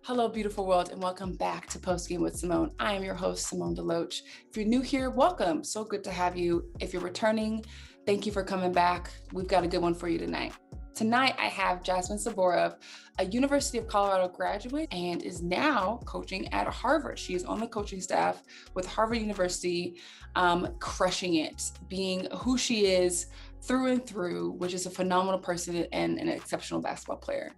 Hello, beautiful world, and welcome back to Postgame with Simone. I am your host, Simone DeLoach. If you're new here, welcome. So good to have you. If you're returning, thank you for coming back. We've got a good one for you tonight. Tonight, I have Jasmine Saborov, a University of Colorado graduate, and is now coaching at Harvard. She is on the coaching staff with Harvard University, crushing it, being who she is through and through, which is a phenomenal person and an exceptional basketball player.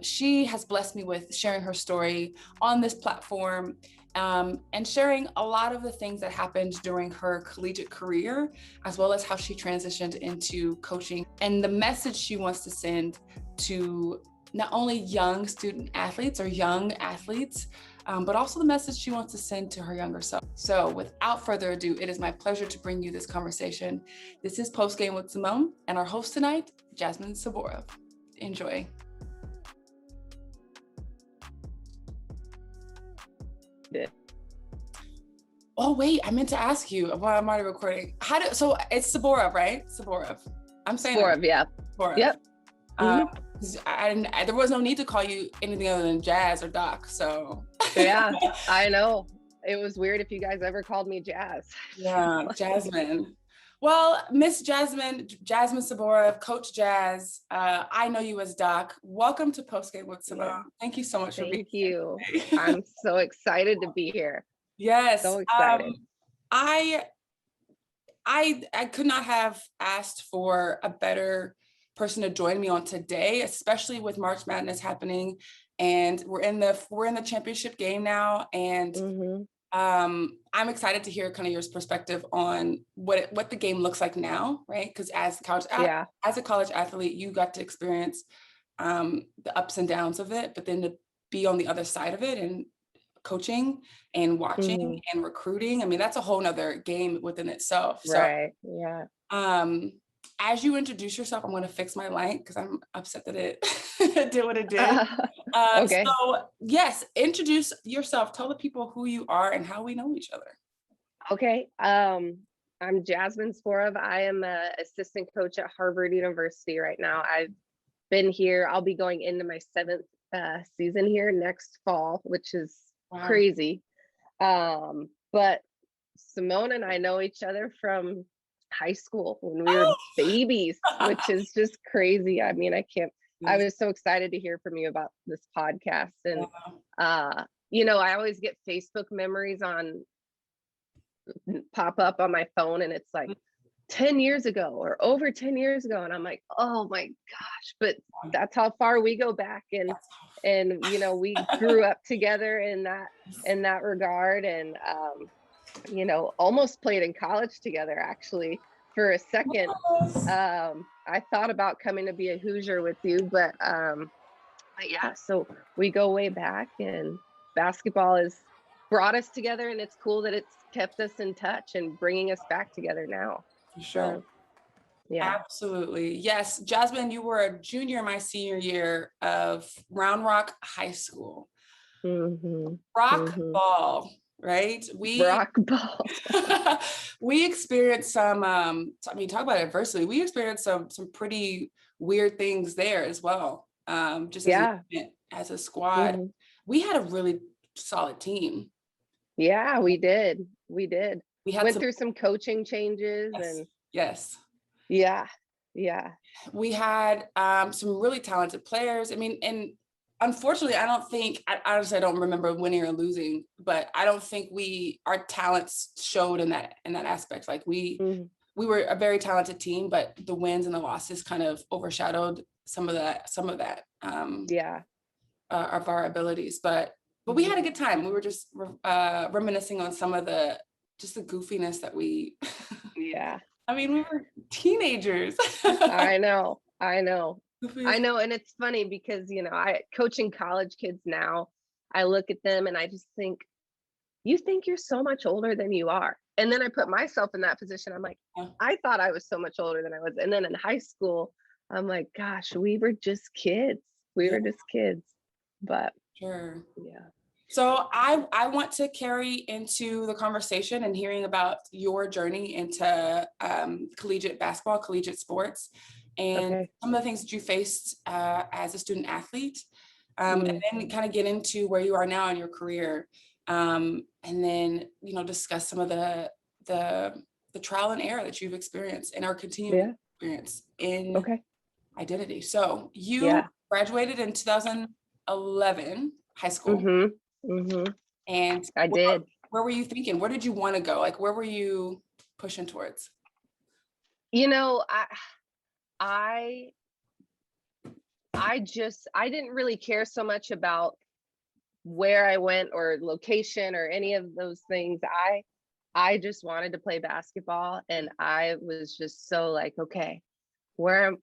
She has blessed me with sharing her story on this platform and sharing a lot of the things that happened during her collegiate career, as well as how she transitioned into coaching and the message she wants to send to not only young student athletes or young athletes, but also the message she wants to send to her younger self. So without further ado, it is my pleasure to bring you this conversation. This is Postgame with Simone, and our host tonight, Jasmine Saborov. Enjoy. Oh wait, I meant to ask you while I'm already recording. So it's Saborov, right? Saborov. I'm saying Saborov, yeah. Saborov. Yep. There was no need to call you anything other than Jazz or Doc. So yeah, I know. It was weird if you guys ever called me Jazz. Yeah, Jasmine. Well, Miss Jasmine Saborov, Coach Jazz. I know you as Doc. Welcome to Postgame with Simone. Yeah. Thank you so much for being here. Thank you. I'm so excited to be here. Yes. So excited. I could not have asked for a better person to join me on today, especially with March Madness happening, and we're in the championship game now, and I'm excited to hear kind of your perspective on what the game looks like now, right? Because as a college athlete, you got to experience the ups and downs of it, but then to be on the other side of it and coaching and watching and recruiting, I mean, that's a whole nother game within itself. Right. Yeah. As you introduce yourself, I'm going to fix my light because I'm upset that it did what it did. Okay. So yes, introduce yourself. Tell the people who you are and how we know each other. Okay. I'm Jasmine Saborov. I am an assistant coach at Harvard University right now. I've been here. I'll be going into my 7th season here next fall, which is crazy. But Simone and I know each other from high school when we were babies, which is just crazy. I mean, I was so excited to hear from you about this podcast. And, I always get Facebook memories pop up on my phone, and it's like 10 years ago or over 10 years ago. And I'm like, oh my gosh, but that's how far we go back. And, we grew up together in that regard. And, almost played in college together, actually, for a second. I thought about coming to be a Hoosier with you, but yeah, so we go way back, and basketball has brought us together, and it's cool that it's kept us in touch and bringing us back together now. For sure. So, yeah. Absolutely. Yes. Jasmine, you were a junior my senior year of Round Rock High School. Rock ball. Right? Rock ball. We experienced some, talk about adversity. We experienced some pretty weird things there as well. As a squad. We had a really solid team. Yeah, we did. We went through some coaching changes. Yes. Yeah. We had some really talented players. I mean, and unfortunately, I don't remember winning or losing, but I don't think our talents showed in that aspect. Like we were a very talented team, but the wins and the losses kind of overshadowed some of that of our abilities. But we had a good time. We were just reminiscing on some of the goofiness that we. Yeah. I mean, we were teenagers. I know. And it's funny because, I coaching college kids now, I look at them and I just think, you think you're so much older than you are. And then I put myself in that position. I'm like, I thought I was so much older than I was. And then in high school, I'm like, gosh, we were just kids. But sure. Yeah. So I want to carry into the conversation and hearing about your journey into collegiate basketball, collegiate sports, and some of the things that you faced as a student athlete. And then kind of get into where you are now in your career. And then, discuss some of the trial and error that you've experienced and are continuing to experience in identity. So you graduated in 2011 high school. And I did. Where were you thinking? Where did you want to go? Like, where were you pushing towards? I didn't really care so much about where I went or location or any of those things. I just wanted to play basketball, and I was just so like, okay, I'm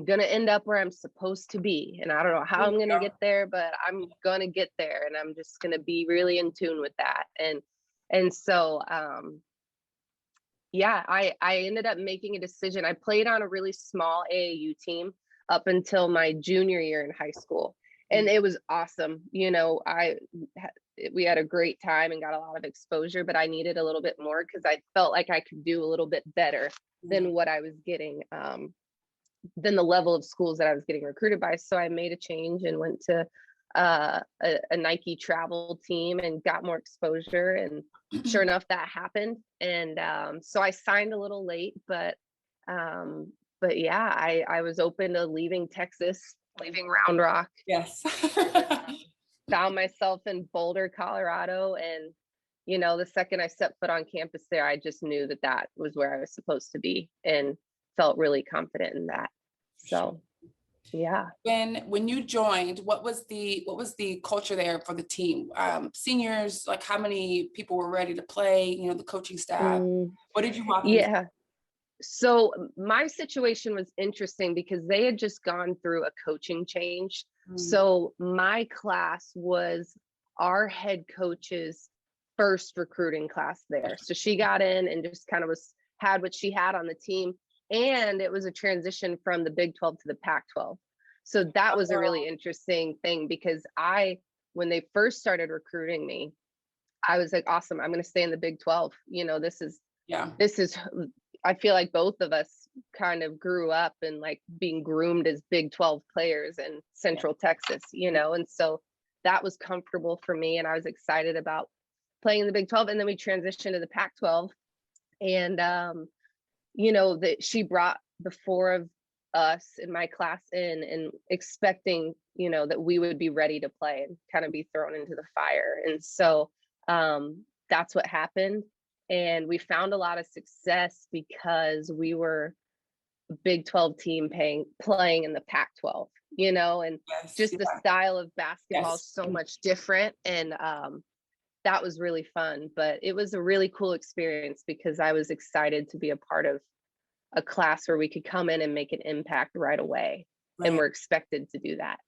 going to end up where I'm supposed to be. And I don't know how I'm going to get there, but I'm going to get there, and I'm just going to be really in tune with that. And so, I ended up making a decision. I played on a really small AAU team up until my junior year in high school. And it was awesome. We had a great time and got a lot of exposure, but I needed a little bit more because I felt like I could do a little bit better than what I was getting, than the level of schools that I was getting recruited by. So I made a change and went to a Nike travel team and got more exposure. And sure enough, that happened. And so I signed a little late, but yeah, I was open to leaving Texas, leaving Round Rock. Yes. Found myself in Boulder, Colorado. And, the second I stepped foot on campus there, I just knew that was where I was supposed to be and felt really confident in that. So, yeah. When you joined, what was the culture there for the team? Seniors, like how many people were ready to play, the coaching staff? What did you walk into? Yeah. So my situation was interesting because they had just gone through a coaching change. So my class was our head coach's first recruiting class there. So she got in and just kind of had what she had on the team. And it was a transition from the Big 12 to the Pac-12. So that was a really interesting thing because when they first started recruiting me, I was like, awesome, I'm going to stay in the Big 12. This is, I feel like both of us kind of grew up and like being groomed as Big 12 players in Central Texas, and so that was comfortable for me. And I was excited about playing in the Big 12. And then we transitioned to the Pac-12. And, that she brought the four of us in my class in and expecting, that we would be ready to play and kind of be thrown into the fire. And so that's what happened. And we found a lot of success because we were a Big 12 team playing in the Pac-12, and the style of basketball is so much different. And that was really fun, but it was a really cool experience because I was excited to be a part of a class where we could come in and make an impact right away. And we're expected to do that,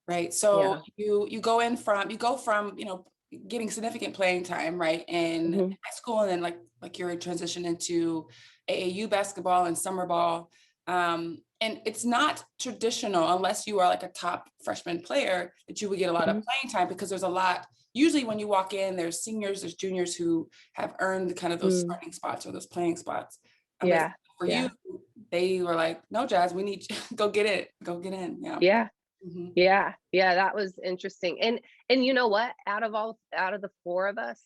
Right. So you go from, getting significant playing time, right, in high school, and then like you're transitioned into AAU basketball and summer ball. And it's not traditional unless you are like a top freshman player that you would get a lot of playing time, because there's a lot. Usually when you walk in, there's seniors, there's juniors who have earned kind of those starting spots or those playing spots. For you, they were like, no, Jazz, we need you. Go get in. Yeah. That was interesting. And you know what, out of the four of us,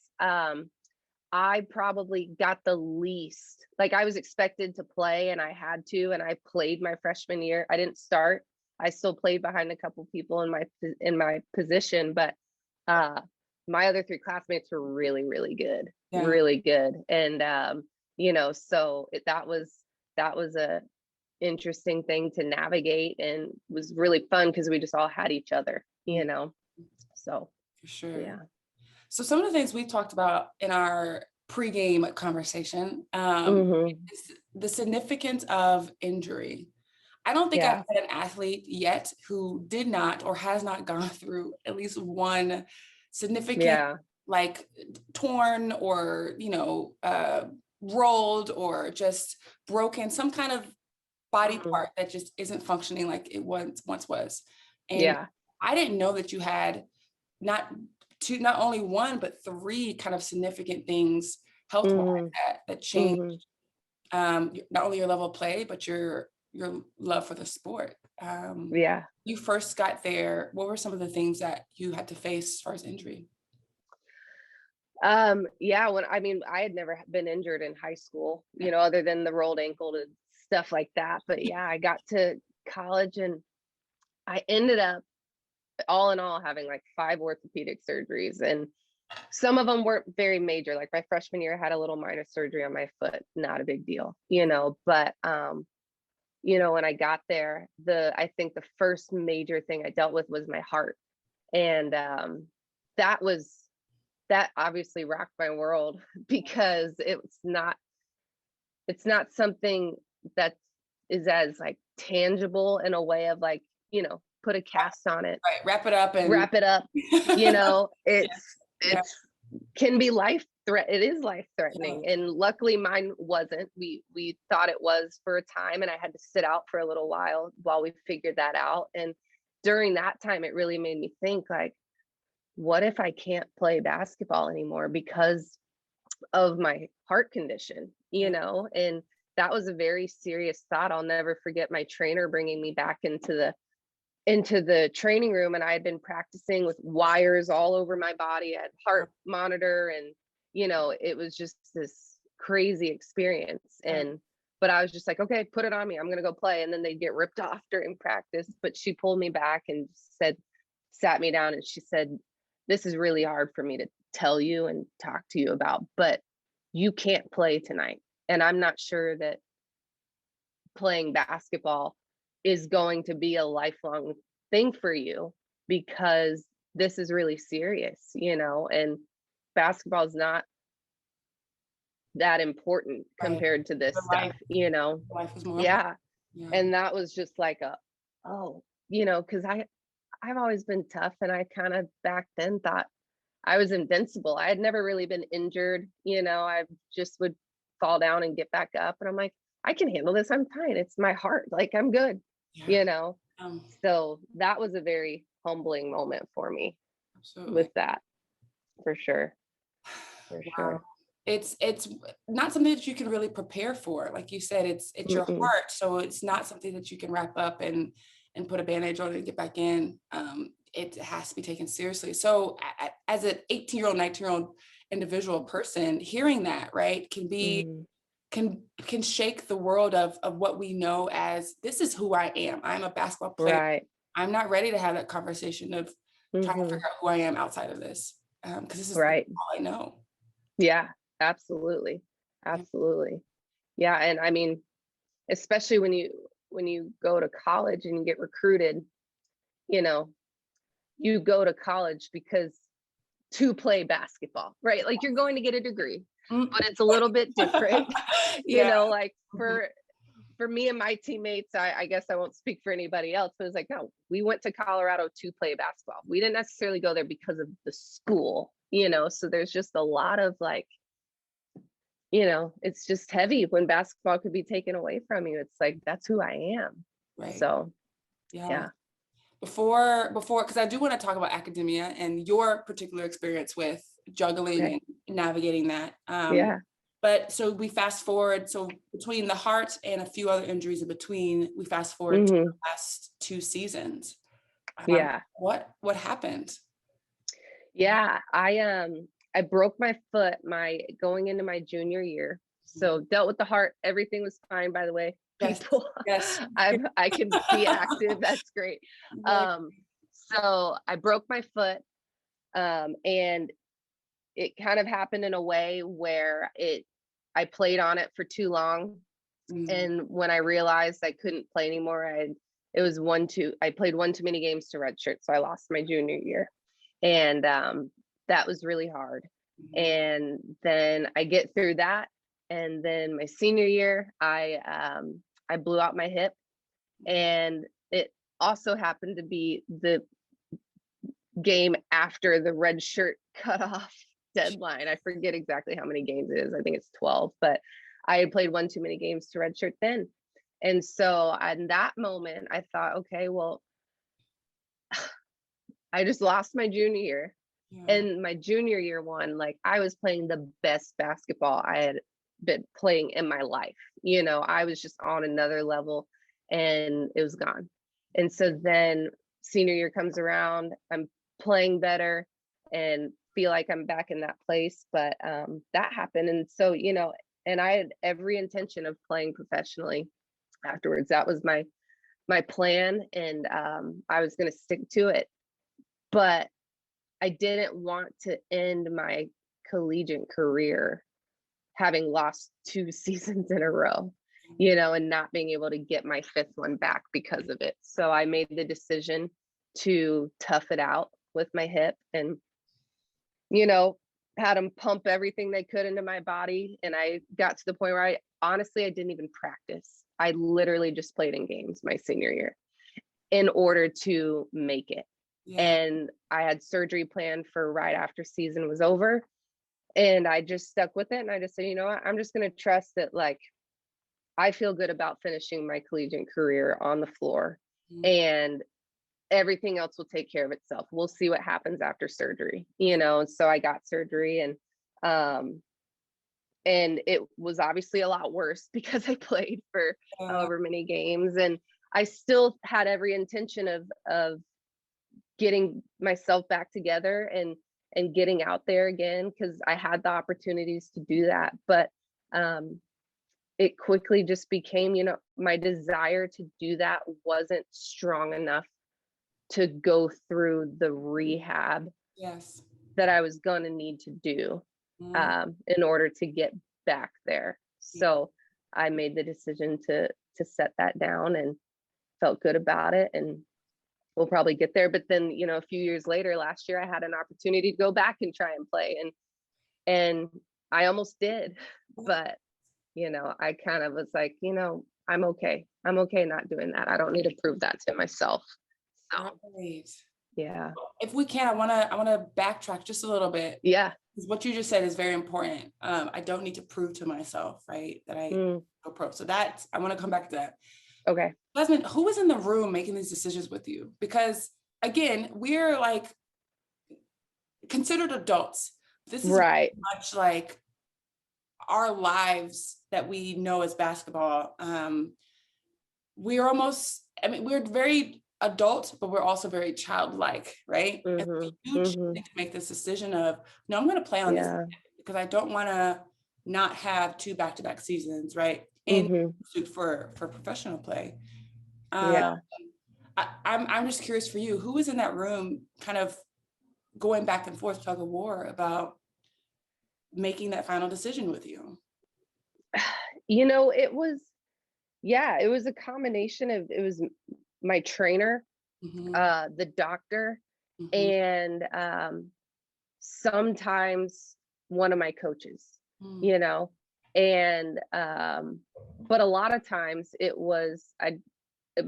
I probably got the least. Like, I was expected to play and I had to, and I played my freshman year. I didn't start. I still played behind a couple people in my position, but my other three classmates were really, really good, really good. And so that was a interesting thing to navigate, and was really fun because we just all had each other, so for sure. Yeah. So some of the things we talked about in our pregame conversation, is the significance of injury. I don't think I've met an athlete yet who did not or has not gone through at least one significant, like torn or, rolled or just broken, some kind of body part that just isn't functioning like it once was. And I didn't know that you had not only one, but three kind of significant things health-wise that changed not only your level of play, but your your love for the sport. Yeah. You first got there, what were some of the things that you had to face as far as injury? Yeah, I had never been injured in high school, other than the rolled ankle and stuff like that. But yeah, I got to college and I ended up all in all having like 5 orthopedic surgeries, and some of them weren't very major. Like my freshman year, I had a little minor surgery on my foot, not a big deal, but when I got there, I think the first major thing I dealt with was my heart. And that was that obviously rocked my world because it's not something that is as like tangible in a way of like, put a cast on it, Right, wrap it up and wrap it up, it's yeah. can be it is life Yeah. threatening, and luckily mine wasn't. We thought it was for a time, and I had to sit out for a little while we figured that out. And during that time it really made me think like, what if I can't play basketball anymore because of my heart condition, and that was a very serious thought. I'll never forget my trainer bringing me back into the training room, and I had been practicing with wires all over my body. I had heart monitor, and it was just this crazy experience. But I was just like, okay, put it on me, I'm gonna go play. And then they'd get ripped off during practice, but she pulled me back and sat me down, and she said, this is really hard for me to tell you and talk to you about, but you can't play tonight, and I'm not sure that playing basketball is going to be a lifelong thing for you, because this is really serious, and basketball is not that important Right. compared to this The stuff, life was more important. yeah. Yeah. And that was just like because I've always been tough, and I kind of back then thought I was invincible. I had never really been injured, I just would fall down and get back up, and I'm like, I can handle this, I'm fine, it's my heart, like I'm good, Yeah. you know Um, so that was a very humbling moment for me absolutely. with that, for sure, for Wow. sure. It's not something that you can really prepare for. Like you said, it's your Mm-mm. heart. So it's not something that you can wrap up and put a bandage on and get back in. It has to be taken seriously. So as an 18-year-old, 19-year-old individual person, hearing that, right, Mm. can shake the world of what we know as this is who I am. I'm a basketball player. Right. I'm not ready to have that conversation of trying to Hmm. figure out who I am outside of this. Because this is Right. all I know. Yeah, absolutely, Yeah. absolutely. Yeah, and I mean, especially when you go to college and you get recruited, you know you go to college because to play basketball, right? Like you're going to get a degree, Mm. but it's a little bit different. Yeah. Like Mhm. for me and my teammates, I guess I won't speak for anybody else, but it's like, no, we went to Colorado to play basketball. We didn't necessarily go there because of the school, so there's just a lot of like, it's just heavy when basketball could be taken away from you. It's like, that's who I am. Right. So Yeah. yeah. Before, because I do want to talk about academia and your particular experience with juggling Okay. and navigating that. Yeah. But so we fast forward. So between the heart and a few other injuries in between, we fast forward to Hmm. the last 2 seasons. Yeah. What happened? Yeah, I broke my foot going into my junior year. So dealt with the heart. Everything was fine, by the way. Yes. People, Yes. I can be active. That's great. Right. So I broke my foot, and it kind of happened in a way where I played on it for too long. Mm. And when I realized I couldn't play anymore, I played one too many games to redshirt, so I lost my junior year, and that was really hard. Mhm. And then I get through that, and then my senior year, I blew out my hip, and it also happened to be the game after the red shirt cutoff deadline. I forget exactly how many games it is. I think it's 12, but I had played one too many games to redshirt then. And so in that moment, I thought, okay, well, I just lost my junior year. Yeah. And my junior year one, like I was playing the best basketball I had been playing in my life. I was just on another level. and it was gone. And so then senior year comes around, I'm playing better and feel like I'm back in that place. But that happened. And so, and I had every intention of playing professionally afterwards. That was my plan, and I was going to stick to it. But I didn't want to end my collegiate career having lost 2 seasons in a row, and not being able to get my 5th one back because of it. So I made the decision to tough it out with my hip, and, had them pump everything they could into my body. And I got to the point where I didn't even practice. I literally just played in games my senior year in order to make it. Yeah. And I had surgery planned for right after season was over. And I just stuck with it. And I just said, you know what, I'm just going to trust that, like, I feel good about finishing my collegiate career on the floor, and everything else will take care of itself. We'll see what happens after surgery, So I got surgery, and it was obviously a lot worse because I played for however many games, and I still had every intention of getting myself back together and getting out there again, because I had the opportunities to do that. But it quickly just became, my desire to do that wasn't strong enough to go through the rehab that I was going to need to do in order to get back there. So I made the decision to set that down and felt good about it, and we'll probably get there. But then, a few years later, last year, I had an opportunity to go back and try and play, and I almost did, but I kind of was like, I'm okay not doing that. I don't need to prove that to myself. So right. Yeah. If we can, I want to backtrack just a little bit. Yeah. Because what you just said is very important. I don't need to prove to myself, right, that I go pro. So I want to come back to that. Okay. Jasmine, who was in the room making these decisions with you? Because again, we're like considered adults. This is right. much like our lives that we know as basketball. We're almost, we're very adult, but we're also very childlike, right? And so you choosing to make this decision of, no, I'm going to play on this because I don't want to not have 2 back-to-back seasons, right? In pursuit for professional play. I'm just curious for you, who was in that room kind of going back and forth, tug of war about making that final decision with you? It was a combination of, it was my trainer, the doctor, and sometimes one of my coaches, and but a lot of times it was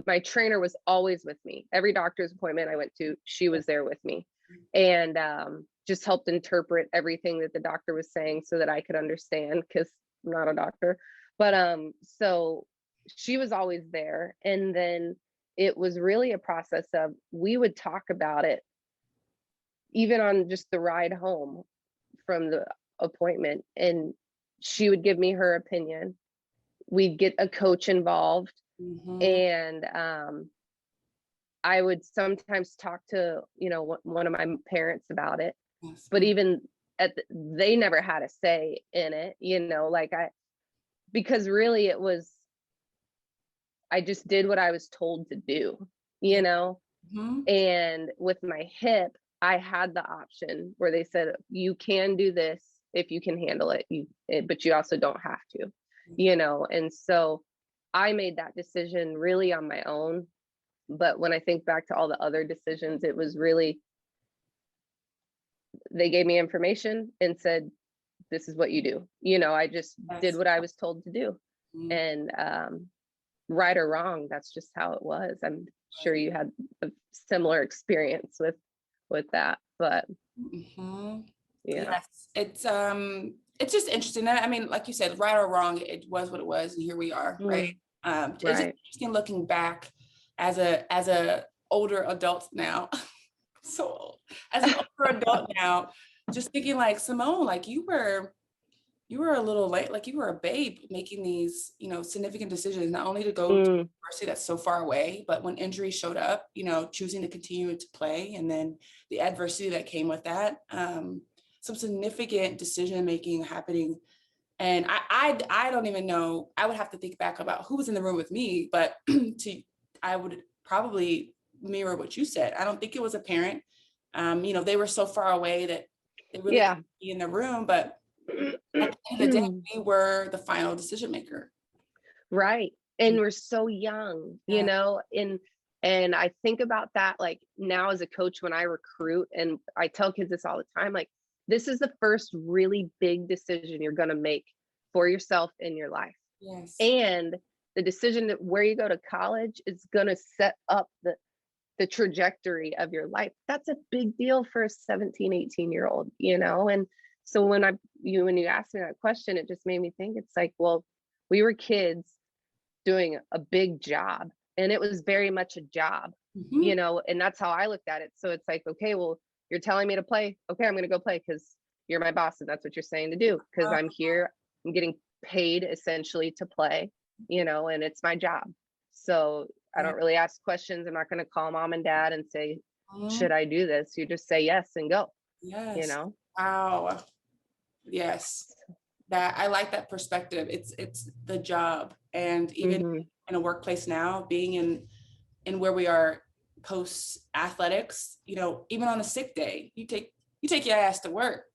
my trainer was always with me. Every doctor's appointment I went to, she was there with me, and just helped interpret everything that the doctor was saying so that I could understand, because I'm not a doctor. But so she was always there. And then it was really a process of, we would talk about it even on just the ride home from the appointment, and she would give me her opinion. We'd get a coach involved, and I would sometimes talk to one of my parents about it, but even they never had a say in it, because really it was, I just did what I was told to do, and with my hip, I had the option where they said, you can do this if you can handle it, but you also don't have to, and so I made that decision really on my own. But when I think back to all the other decisions, it was really, they gave me information and said, this is what you do. I just did what I was told to do. And right or wrong, that's just how it was. I'm sure you had a similar experience with that, but yes, it's just interesting. I mean, like you said, right or wrong, it was what it was, and here we are, right? It's just interesting looking back as a older adult now. So old. As an older adult now, just thinking like, Simone, like you were you were a little late, like you were a babe making these, significant decisions, not only to go to a Mm, university that's so far away, but when injuries showed up, choosing to continue to play, and then the adversity that came with that. Some significant decision making happening. And I don't even know, I would have to think back about who was in the room with me, but I would probably mirror what you said. I don't think it was a parent. They were so far away that they really yeah. couldn't be in the room, but at the end of the day, we were the final decision maker. Right. And we're so young, Yeah. and I think about that like now as a coach when I recruit, and I tell kids this all the time, like this is the first really big decision you're going to make for yourself in your life. Yes. And the decision that where you go to college is going to set up the trajectory of your life. That's a big deal for a 17, 18-year-old, And so when you asked me that question, it just made me think, it's like, well, we were kids doing a big job, and it was very much a job, Mm-hmm. and that's how I looked at it. So it's like, okay, well, you're telling me to play. Okay, I'm going to go play because you're my boss and that's what you're saying to do, because I'm here, I'm getting paid essentially to play, and it's my job. So I don't really ask questions. I'm not going to call mom and dad and say, should I do this? You just say yes and go, Yes. Wow. Yes. That I like that perspective. It's the job. And even in a workplace now, being in where we are post athletics, even on a sick day, you take your ass to work.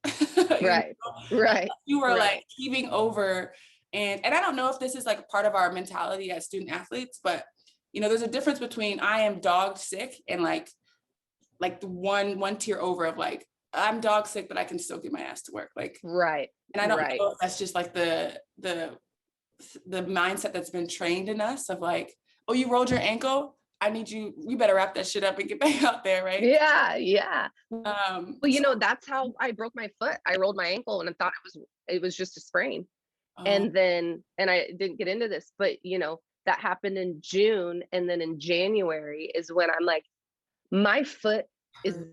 Right. Right. You were Right. like heaving over. And I don't know if this is like part of our mentality as student athletes, but there's a difference between I am dog sick and like the one tier over of like, I'm dog sick, but I can still get my ass to work. Like, Right. and I don't know if that's just like the mindset that's been trained in us of like, oh, you rolled your ankle, I need you better wrap that shit up and get back out there, right? Yeah, yeah. Well, So, that's how I broke my foot. I rolled my ankle and I thought it was just a sprain. oh, And I didn't get into this, but that happened in June, and then in January is when I'm like, my foot is hurts.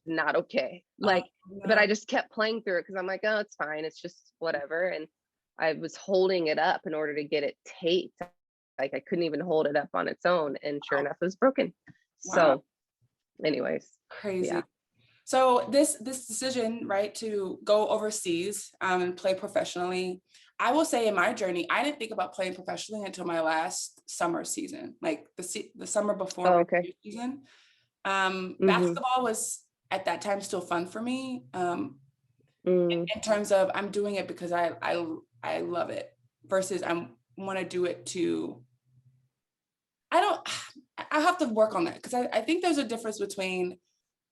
not okay. Oh, Like, but no. I just kept playing through it because I'm like, oh, it's fine. It's just whatever. And I was holding it up in order to get it taped. Like I couldn't even hold it up on its own. And sure Wow. enough, it was broken. Wow. So anyways, Crazy. yeah. So this decision, right, to go overseas and play professionally, I will say in my journey, I didn't think about playing professionally until my last summer season, like the summer before Oh, my okay. season. Mm-hmm. Basketball was at that time still fun for me. Mm, In terms of I'm doing it because I love it versus I want to do it to, I don't, I have to work on that because I think there's a difference between,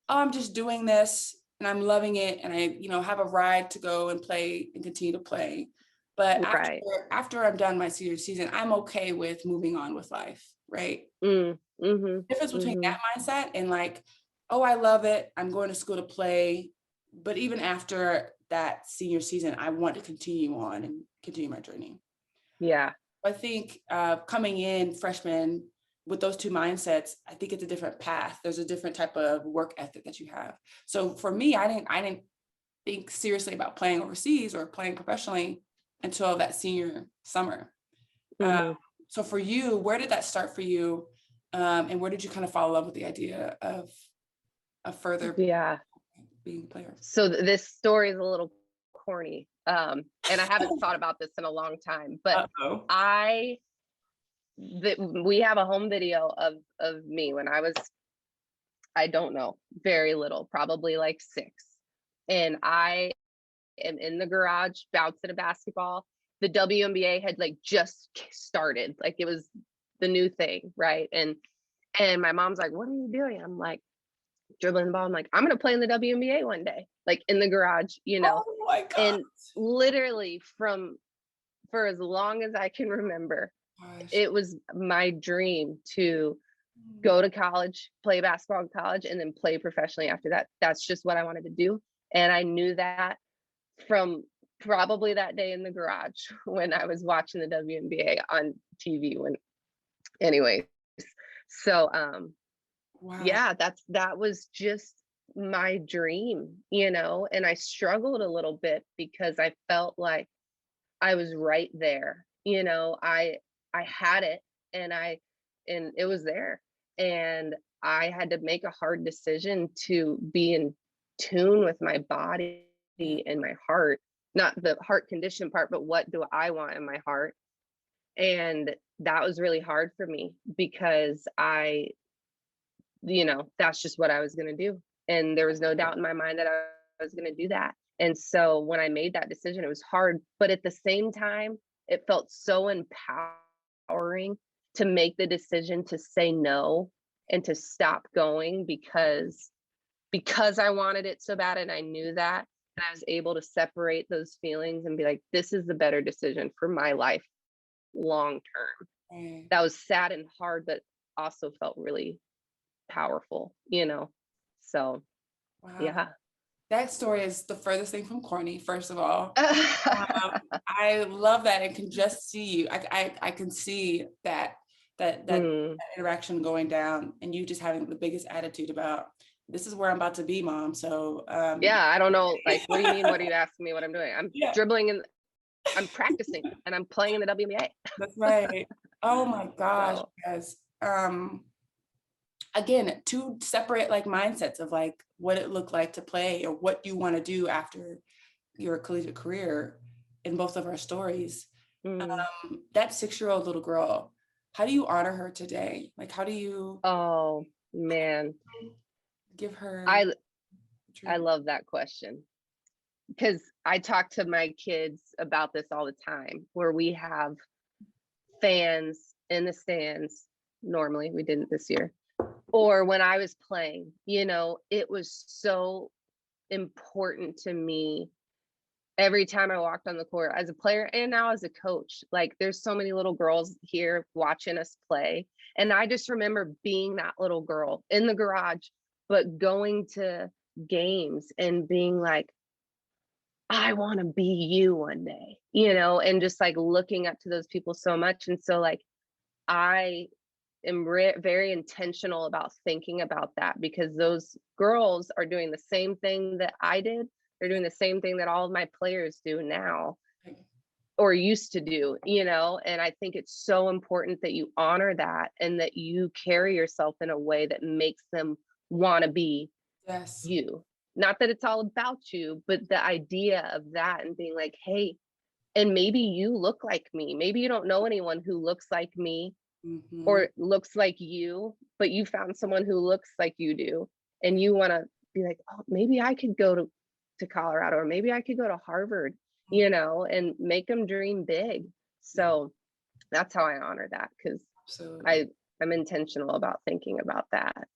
oh, I'm just doing this and I'm loving it and I, have a ride to go and play and continue to play. But right. after I'm done my senior season, I'm okay with moving on with life, right? Mm, mm-hmm. Difference between Mm-hmm. that mindset and like, oh, I love it, I'm going to school to play. But even after that senior season, I want to continue on and continue my journey. Yeah. I think coming in freshman with those two mindsets, I think it's a different path. There's a different type of work ethic that you have. So for me, I didn't think seriously about playing overseas or playing professionally until that senior summer. Uh, Mm-hmm. so for you, where did that start for you? And where did you kind of fall in love with the idea of a further Yeah. being a player? So this story is a little corny. And I haven't thought about this in a long time, but Uh-oh. we have a home video of me when I don't know, very little, probably like 6. And I am in the garage bouncing a basketball. The WNBA had like just started, like it was the new thing, right? And my mom's like, "What are you doing?" I'm like, dribbling the ball. I'm like, "I'm gonna play in the WNBA one day," like in the garage. Oh my God. And literally for as long as I can remember, Gosh. it was my dream to go to college, play basketball in college, and then play professionally after that. That's just what I wanted to do. And I knew that from probably that day in the garage when I was watching the WNBA on TV anyway. So Wow. yeah, that was just my dream, and I struggled a little bit because I felt like I was right there. I had it, and it was there. And I had to make a hard decision to be in tune with my body and my heart, not the heart condition part, but what do I want in my heart? And that was really hard for me because that's just what I was going to do. And there was no doubt in my mind that I was going to do that. And so when I made that decision, it was hard, but at the same time, it felt so empowering to make the decision to say no and to stop going because I wanted it so bad and I knew that, and I was able to separate those feelings and be like, this is the better decision for my life long term. That was sad and hard, but also felt really powerful, so Wow. yeah. That story is the furthest thing from corny, first of all. I love that and can just see you. I can see that interaction going down and you just having the biggest attitude about, this is where I'm about to be, Mom. So yeah, I don't know. Like, what do you mean? What are you asking me what I'm doing? I'm dribbling and I'm practicing and I'm playing in the WNBA. That's right. Oh my gosh, So, guys. Again, two separate like mindsets of like what it looked like to play or what you want to do after your collegiate career in both of our stories. That 6-year-old little girl, how do you honor her today? Like, how do you oh man, give her I love that question, because I talk to my kids about this all the time, where we have fans in the stands. Normally we didn't this year, or when I was playing, it was so important to me every time I walked on the court as a player and now as a coach. Like, there's so many little girls here watching us play. And I just remember being that little girl in the garage, but going to games and being like, I want to be you one day, and just like looking up to those people so much. And so like, I am very intentional about thinking about that, because those girls are doing the same thing that I did. They're doing the same thing that all of my players do now or used to do, and I think it's so important that you honor that and that you carry yourself in a way that makes them want to be you. Not that it's all about you, but the idea of that and being like, hey, and maybe you look like me. Maybe you don't know anyone who looks like me or looks like you, but you found someone who looks like you do. And you want to be like, oh, maybe I could go to Colorado, or maybe I could go to Harvard, and make them dream big. So that's how I honor that, because I'm intentional about thinking about that.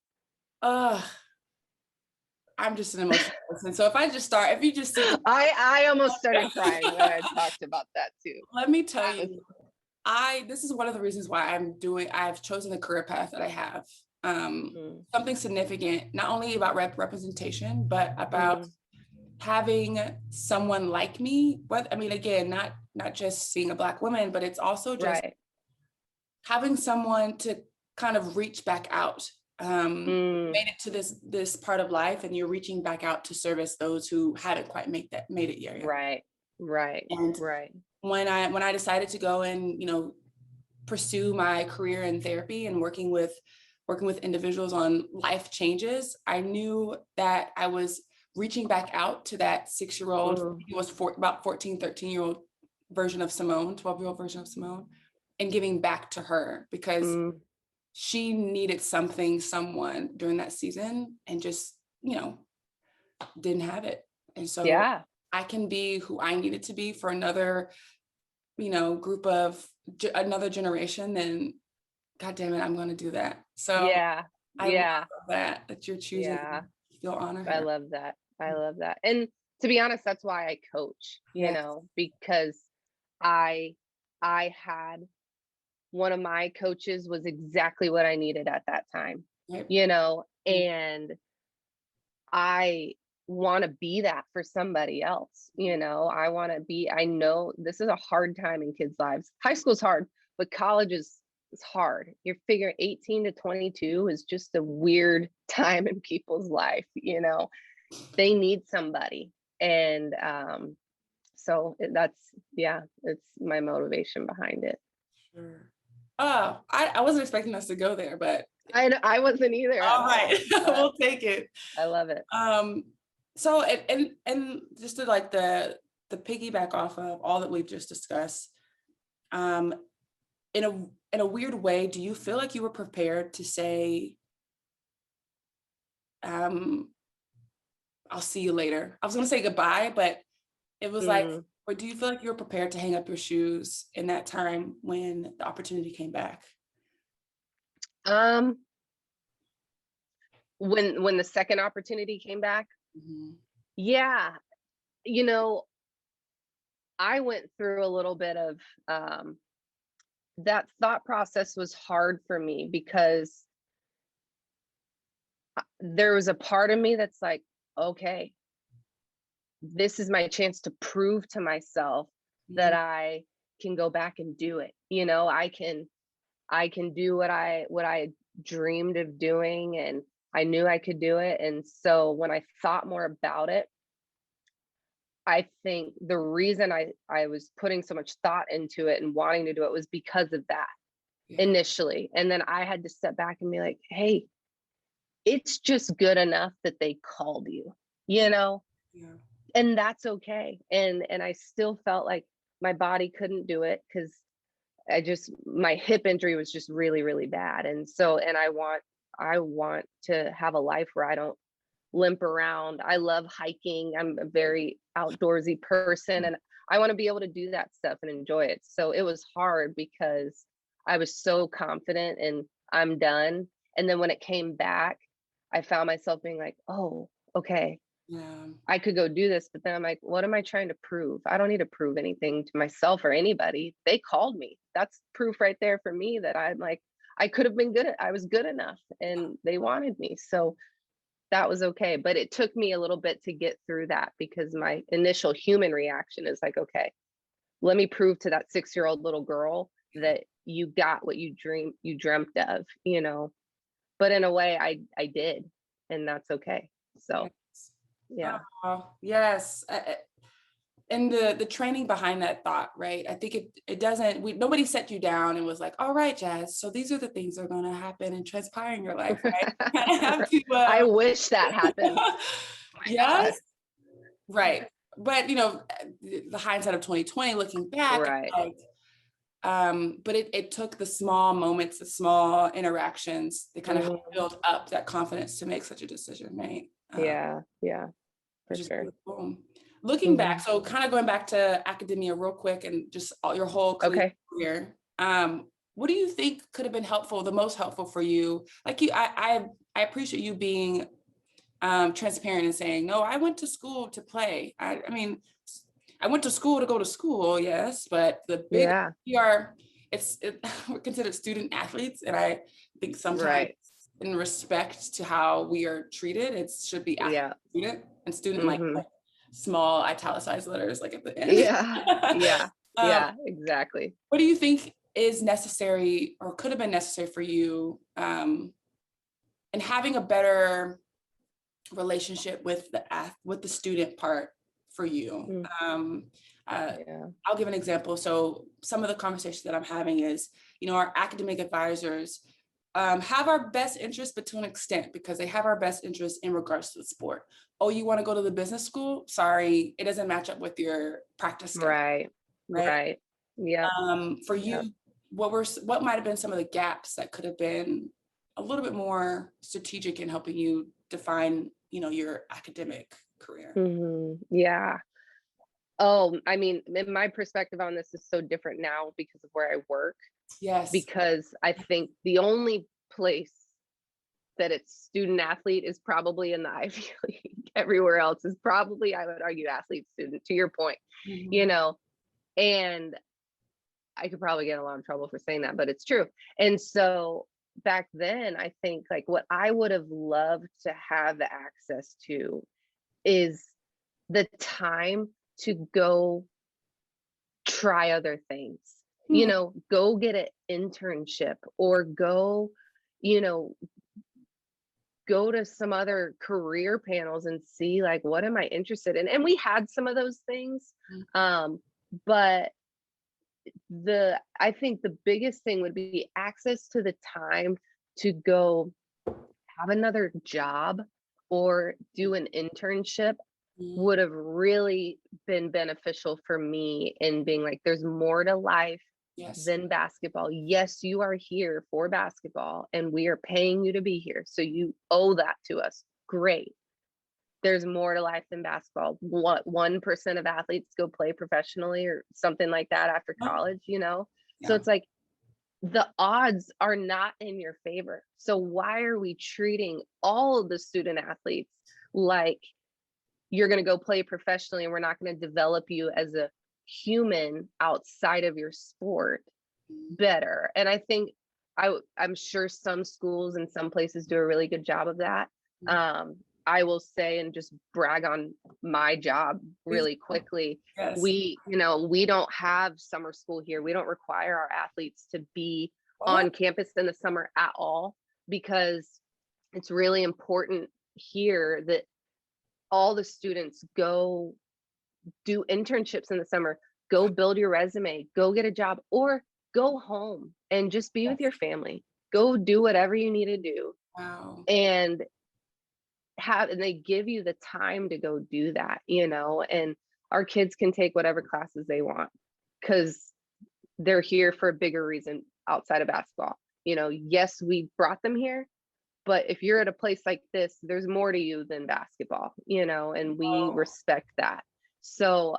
I'm just an emotional person. So if you just see, I almost started crying when I talked about that too. Let me tell you, this is one of the reasons why I've chosen the career path that I have. Something significant, not only about representation, but about having someone like me. Again, not just seeing a Black woman, but it's also just having someone to kind of reach back out. Made it to this part of life, and you're reaching back out to service those who haven't quite made it yet. Right. And when I decided to go and pursue my career in therapy and working with individuals on life changes, I knew that I was reaching back out to that 6-year-old. He was about 14, 13-year-old version of Simone, 12-year-old version of Simone, and giving back to her, because she needed someone during that season and just, didn't have it. And so I can be who I needed to be for another, group of another generation, then God damn it, I'm going to do that. So I love that you're choosing to feel honor. I love that. And to be honest, that's why I coach, because I had one of my coaches was exactly what I needed at that time, and I want to be that for somebody else. I know this is a hard time in kids' lives. High school's hard, but college is hard. You're figuring 18 to 22 is just a weird time in people's life. They need somebody. And So it's my motivation behind it. Sure. Oh, I wasn't expecting us to go there, but I wasn't either at all right, all. we'll take it. I love it. So and just to like the piggyback off of all that we've just discussed, in a weird way, do you feel like you were prepared to say, I'll see you later? I was gonna say goodbye, but it was like, or do you feel like you were prepared to hang up your shoes in that time when the opportunity came back? When the second opportunity came back, Mm-hmm. yeah, you know, I went through a little bit of that thought process was hard for me because there was a part of me that's like, okay, this is my chance to prove to myself that I can go back and do it. You know, I can do what I dreamed of doing, and I knew I could do it. And so when I thought more about it, I think the reason I was putting so much thought into it and wanting to do it was because of that initially. And then I had to step back and be like, hey, it's just good enough that they called you, you know? Yeah. And that's okay. And I still felt like my body couldn't do it because my hip injury was just really, really bad. And so, and I want to have a life where I don't limp around. I love hiking. I'm a very outdoorsy person, and I want to be able to do that stuff and enjoy it. So it was hard because I was so confident and I'm done. And then when it came back, I found myself being like, oh, okay, Yeah. I could go do this. But then I'm like, what am I trying to prove? I don't need to prove anything to myself or anybody. They called me. That's proof right there for me that I'm like, I could have been I was good enough and they wanted me. So that was okay. But it took me a little bit to get through that because my initial human reaction is like, okay, let me prove to that 6-year-old little girl that you got what you dreamt of, you know. But in a way, I did, and that's okay. So yeah. Oh, yes. And the training behind that thought, right? I think it doesn't, nobody set you down and was like, all right, Jazz, so these are the things that are going to happen and transpire in your life, right? You kind of have to, I wish that happened. yes, right. But you know, the hindsight of 2020, looking back, Right. like, but it took the small moments, the small interactions that kind of helped build up that confidence to make such a decision, right? Yeah, for Which is sure. really cool. Looking back, so kind of going back to academia real quick and just all your whole career, what do you think could have been helpful, the most helpful for you? Like I appreciate you being transparent and saying, no, I went to school to play. I mean, I went to school to go to school, yes, but the big, we're considered student athletes. And I think sometimes in respect to how we are treated, it should be athlete, student, and student like small italicized letters like at the end. Exactly. What do you think is necessary or could have been necessary for you in having a better relationship with the student part for you? I'll give an example. So some of the conversations that I'm having is, you know, our academic advisors have our best interest, but to an extent, because they have our best interest in regards to the sport. Oh, you want to go to the business school? Sorry, it doesn't match up with your practice schedule. Right. Yeah. For you, what might have been some of the gaps that could have been a little bit more strategic in helping you define, you know, your academic career? Yeah. Oh, I mean, my perspective on this is so different now because of where I work. Yes. Because I think the only place that it's student athlete is probably in the Ivy League. Everywhere else is probably, I would argue, athlete student, to your point, you know, and I could probably get in a lot of trouble for saying that, but it's true. And so back then, I think like what I would have loved to have the access to is the time to go try other things, you know, go get an internship or go, you know, go to some other career panels and see like, what am I interested in? And we had some of those things. But I think the biggest thing would be access to the time to go have another job or do an internship would have really been beneficial for me in being like, there's more to life than basketball. Yes, you are here for basketball and we are paying you to be here. So you owe that to us. Great. There's more to life than basketball. What 1% of athletes go play professionally or something like that after college, you know? Yeah. So it's like the odds are not in your favor. So why are we treating all of the student athletes like you're going to go play professionally and we're not going to develop you as a human outside of your sport better? And I think I'm sure some schools and some places do a really good job of that. I will say, and just brag on my job really quickly. Yes. We don't have summer school here. We don't require our athletes to be on campus in the summer at all, because it's really important here that all the students go do internships in the summer, go build your resume, go get a job, or go home and just be with your family. Go do whatever you need to do. Wow. And they give you the time to go do that, you know, and our kids can take whatever classes they want because they're here for a bigger reason outside of basketball. You know, yes, we brought them here, but if you're at a place like this, there's more to you than basketball, you know, and we respect that. So,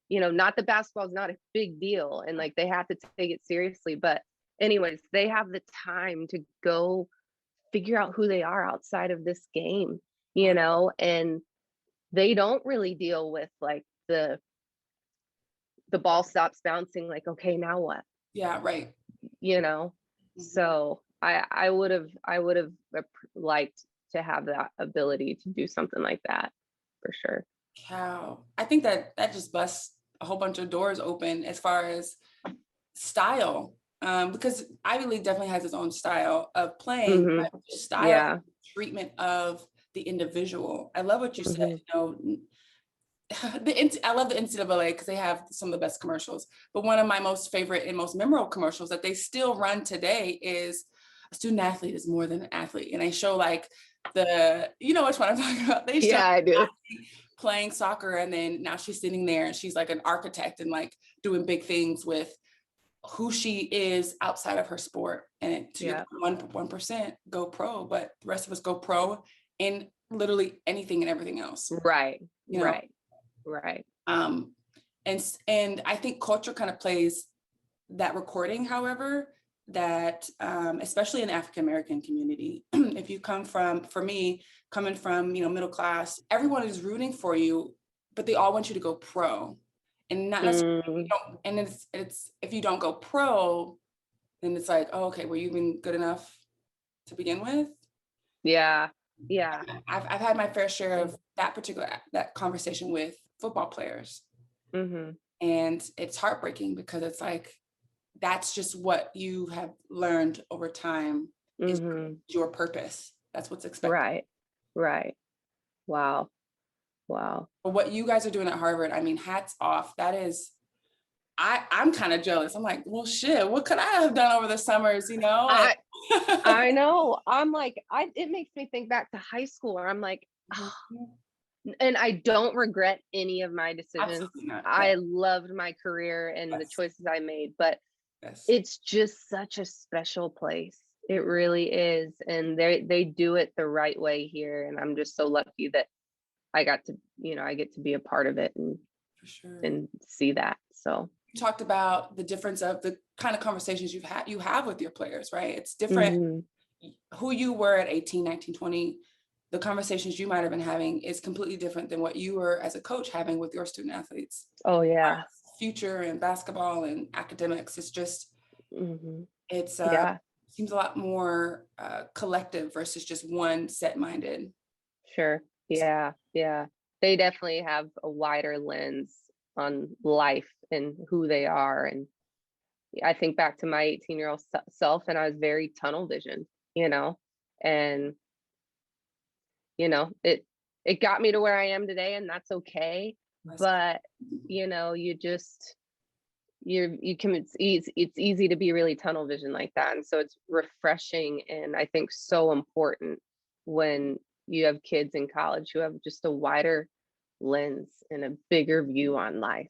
you know, not that basketball is not a big deal and like they have to take it seriously, but anyways, they have the time to go figure out who they are outside of this game, you know, and they don't really deal with like the ball stops bouncing, like, okay, now what? Yeah, right. You know, so I would have liked to have that ability to do something like that for sure. Wow. I think that just busts a whole bunch of doors open as far as style. Because Ivy League definitely has its own style of playing, but style, treatment of the individual. I love what you said, you know, I love the NCAA because they have some of the best commercials, but one of my most favorite and most memorable commercials that they still run today is a student athlete is more than an athlete. And they show like you know which one I'm talking about. They show I do. Playing soccer, and then now she's sitting there and she's like an architect and like doing big things with who she is outside of her sport. And to 1% go pro, but the rest of us go pro in literally anything and everything else. Right. You know? Right. And I think culture kind of plays that recording, however, that especially in the African American community, if you come from, for me, coming from, you know, middle class, everyone is rooting for you, but they all want you to go pro. And not necessarily, and it's if you don't go pro, then it's like, oh, okay, were you even good enough to begin with? Yeah. I've had my fair share of that conversation with football players, and it's heartbreaking because it's like that's just what you have learned over time is your purpose. That's what's expected. Right. Wow. But what you guys are doing at Harvard, I mean, hats off. That is, I'm kind of jealous. I'm like, well, shit, what could I have done over the summers, you know? I know. I'm like, it makes me think back to high school where I'm like, and I don't regret any of my decisions. I loved my career and the choices I made, but it's just such a special place. It really is. And they do it the right way here. And I'm just so lucky that I get to be a part of it and and see that. So you talked about the difference of the kind of conversations you have with your players, right? It's different who you were at 18, 19, 20. The conversations you might have been having is completely different than what you were as a coach having with your student athletes. Oh yeah. Future and basketball and academics. It's just, it's seems a lot more collective versus just one set-minded. Sure. Yeah. They definitely have a wider lens on life and who they are. And I think back to my 18-year-old self, and I was very tunnel vision, you know, and it got me to where I am today, and that's okay. That's But it's easy to be really tunnel vision like that. And so it's refreshing, and I think so important when you have kids in college who have just a wider lens and a bigger view on life,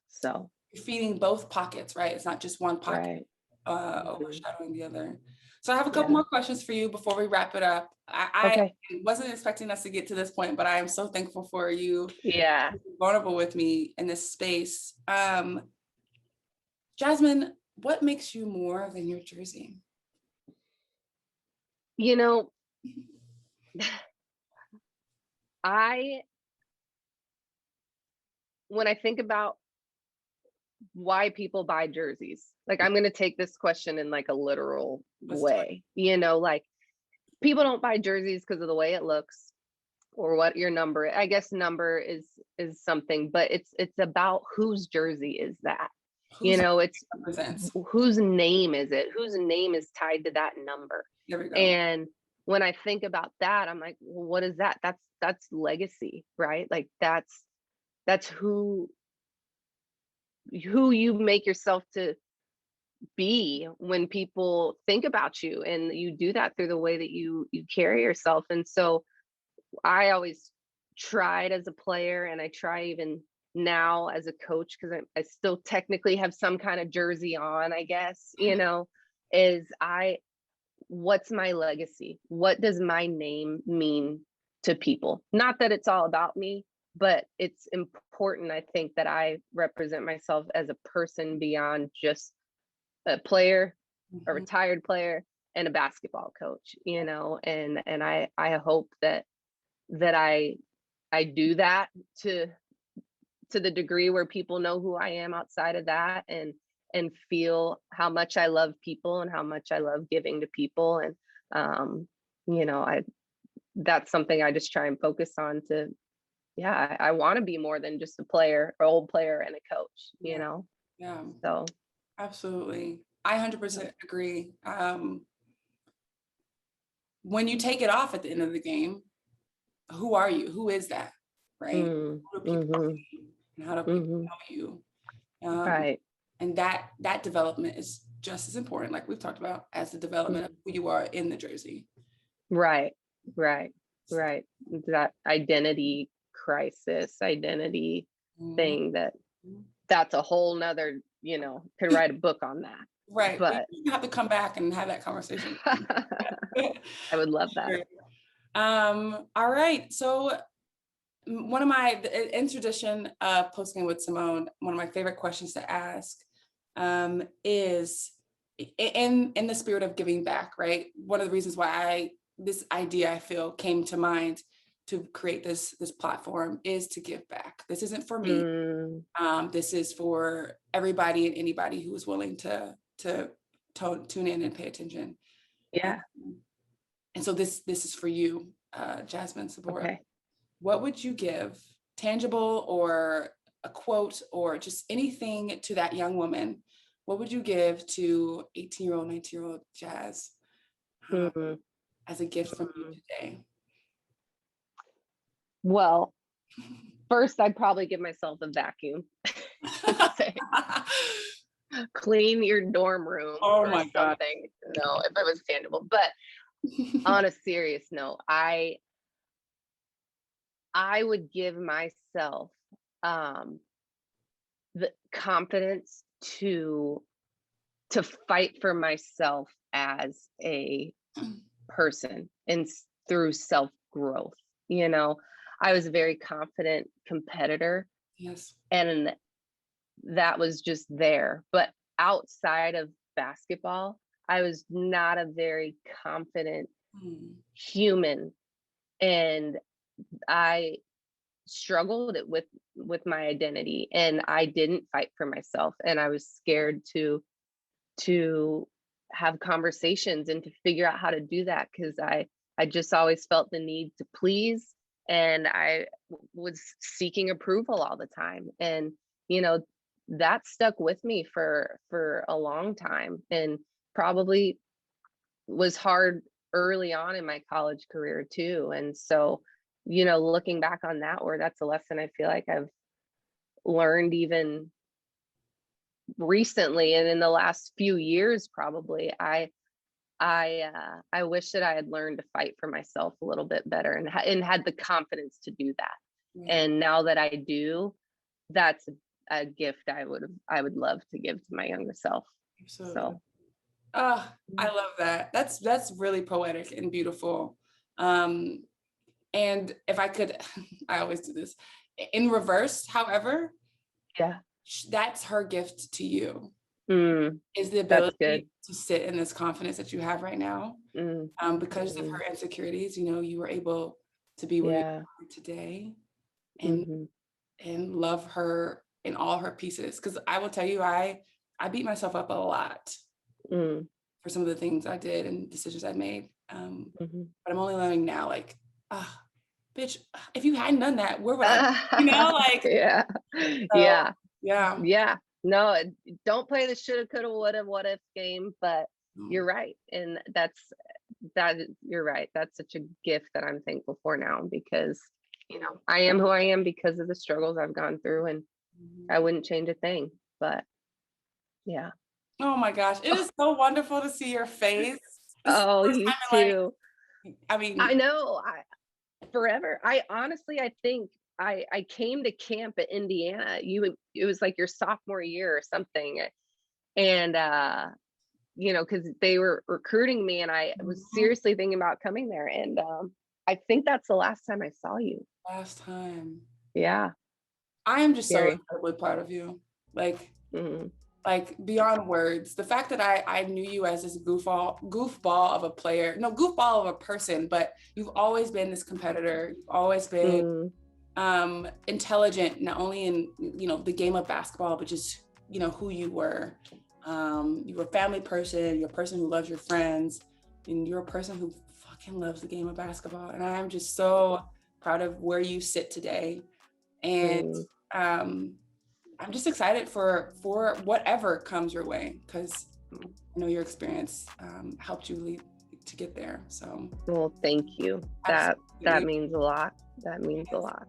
so you're feeding both pockets, right? It's not just one pocket right. overshadowing the other. So I have a couple Yeah. more questions for you before we wrap it up. Okay. I wasn't expecting us to get to this point, but I am so thankful for you Yeah. being vulnerable with me in this space. Jasmine, what makes you more than your jersey? You know, I when I think about why people buy jerseys, like I'm going to take this question in like a literal Let's do way. Like people don't buy jerseys because of the way it looks or what your number. I guess number is something, but it's about whose jersey is that. who's It's represents. whose name is it? Whose name is tied to that number? There we go. And when I think about that, I'm like, well, what is that? That's legacy, right? Like that's who you make yourself to be when people think about you, and you do that through the way that you carry yourself. And so I always tried as a player, and I try even now as a coach, because I still technically have some kind of jersey on, I guess, is what's my legacy? What does my name mean to people? Not that it's all about me, but it's important, I think, that I represent myself as a person beyond just a player, a retired player, and a basketball coach, and I hope that I do that to the degree where people know who I am outside of that, and feel how much I love people and how much I love giving to people. And I that's something I just try and focus on to, yeah, I want to be more than just a player or old player and a coach, Yeah, So absolutely. I 100% agree. When you take it off at the end of the game, who are you? Who is that? Right? Who do people see, and how do people know you? right. And that development is just as important, like we've talked about, as the development of who you are in the jersey. Right. That identity crisis, identity thing, that's a whole nother, could write a book on that. Right. But we have to come back and have that conversation. I would love that. All right. So one of my, in tradition of Postgame with Simone, one of my favorite questions to ask is in the spirit of giving back, right? One of the reasons why this idea, I feel, came to mind to create this platform is to give back. This isn't for me. This is for everybody and anybody who is willing to tune in and pay attention. Yeah. And so this is for you, Jasmine Sabora. Okay. What would you give, tangible or a quote or just anything, to that young woman? What would you give to 18-year-old, 19-year-old Jazz as a gift from you today? Well, first, I'd probably give myself a vacuum. Say, clean your dorm room or something. God. No, if it was tangible. But on a serious note, I would give myself the confidence to fight for myself as a person and through self-growth. I was a very confident competitor. Yes. And that was just there. But outside of basketball, I was not a very confident human. And I struggled with my identity, and I didn't fight for myself. And I was scared to have conversations and to figure out how to do that, because I just always felt the need to please, and I was seeking approval all the time. And that stuck with me for a long time, and probably was hard early on in my college career too. And so, looking back on that, where that's a lesson I feel like I've learned even recently and in the last few years, probably. I wish that I had learned to fight for myself a little bit better and had the confidence to do that. Yeah. And now that I do, that's a gift I would love to give to my younger self. Absolutely. So, I love that. That's really poetic and beautiful. And if I could, I always do this in reverse. However, yeah, that's her gift to you. Is the that's good. ability to sit in this confidence that you have right now. Because of her insecurities, you were able to be where you are today, and love her in all her pieces. Because I will tell you, I beat myself up a lot for some of the things I did and decisions I made. But I'm only learning now, like, bitch, if you hadn't done that, where would I, like, yeah. No, don't play the shoulda, coulda, woulda, what if game, but you're right. And you're right. That's such a gift that I'm thankful for now, because, I am who I am because of the struggles I've gone through, and I wouldn't change a thing, but yeah. Oh my gosh. It is so wonderful to see your face. Oh, you too. I mean, I know. Forever. I honestly, I think I came to camp at Indiana. It was like your sophomore year or something. And, because they were recruiting me, and I was seriously thinking about coming there. And I think that's the last time I saw you. Last time. Yeah. I am just so incredibly proud of you. Like, like beyond words. The fact that I knew you as this goofball of a player, no, goofball of a person, but you've always been this competitor. You've always been intelligent, not only in, the game of basketball, but just, who you were. You were a family person, you're a person who loves your friends, and you're a person who fucking loves the game of basketball. And I'm just so proud of where you sit today. And I'm just excited for whatever comes your way, because I know your experience helped you lead to get there. So, well, thank you. That means a lot. That means a lot.